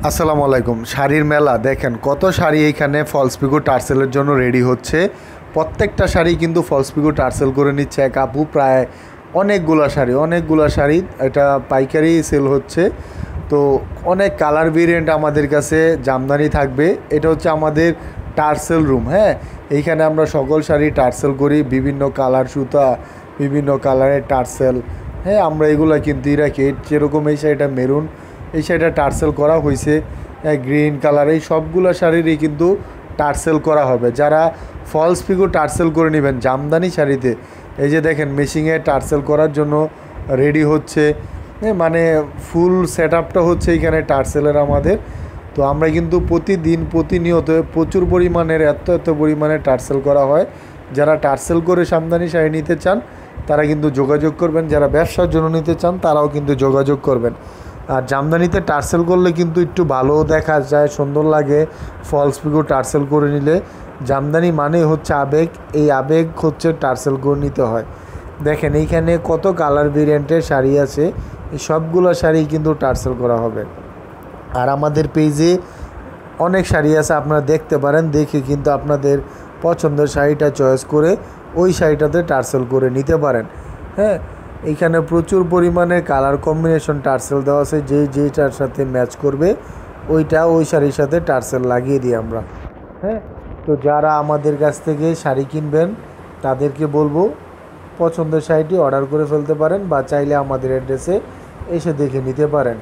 আসসালামু আলাইকুম। শাড়ির মেলা দেখেন কত শাড়ি এইখানে ফলস পিকো টার্সেলের জন্য রেডি হচ্ছে। প্রত্যেকটা শাড়ি কিন্তু ফলস পিকো টার্সেল করে নিচ্ছে এক আপু, প্রায় অনেকগুলা শাড়ি এটা পাইকারি সেল হচ্ছে। তো অনেক কালার ভেরিয়েন্ট আমাদের কাছে জামদানি থাকবে। এটা হচ্ছে আমাদের টার্সেল রুম। হ্যাঁ, এইখানে আমরা সকল শাড়ি টার্সেল করি, বিভিন্ন কালার সুতা, বিভিন্ন কালারের টার্সেল। হ্যাঁ, আমরা এগুলো কিনতেই রাখি। যেরকম এই শাড়িটা মেরুন, এই শাড়িটা টার্সেল করা হয়েছে গ্রিন কালার। এই সবগুলো শাড়িরই কিন্তু টার্সেল করা হবে। যারা ফলস পিকো টার্সেল করে নেবেন জামদানি শাড়িতে, এই যে দেখেন মেশিংয়ে টার্সেল করার জন্য রেডি হচ্ছে। মানে ফুল সেট আপটা হচ্ছে এইখানে টার্সেলের আমাদের। তো আমরা কিন্তু প্রতিনিয়ত প্রচুর পরিমাণের এত পরিমাণে টার্সেল করা হয়। যারা টার্সেল করে জামদানি শাড়ি নিতে চান তারা কিন্তু যোগাযোগ করবেন, যারা ব্যবসার জন্য নিতে চান তারাও কিন্তু যোগাযোগ করবেন। আর জামদানিতে টার্সেল করলে কিন্তু একটু ভালো দেখা যায়, সুন্দর লাগে। ফলস পিকো টার্সেল করে নিলে জামদানি মানে হচ্ছে আবেগ, এই আবেগ হচ্ছে টার্সেল করে নিতে হয়। দেখেন এইখানে কত কালার ভেরিয়েন্টের শাড়ি আছে, এই সবগুলো শাড়ি কিন্তু টার্সেল করা হবে। আর আমাদের পেজে অনেক শাড়ি আছে, আপনারা দেখতে পারেন, দেখে কিন্তু আপনাদের পছন্দের শাড়িটা চয়েস করে ওই শাড়িটাতে টার্সেল করে নিতে পারেন। হ্যাঁ, এইখানে প্রচুর পরিমাণে কালার কম্বিনেশন টার্সেল দেওয়া আছে, যেটার সাথে ম্যাচ করবে ওই শাড়ির সাথে টার্সেল লাগিয়ে দিই আমরা। হ্যাঁ, তো যারা আমাদের কাছ থেকে শাড়ি কিনবেন তাদেরকে বলবো পছন্দের শাড়িটি অর্ডার করে ফেলতে পারেন, বা চাইলে আমাদের অ্যাড্রেসে এসে দেখে নিতে পারেন।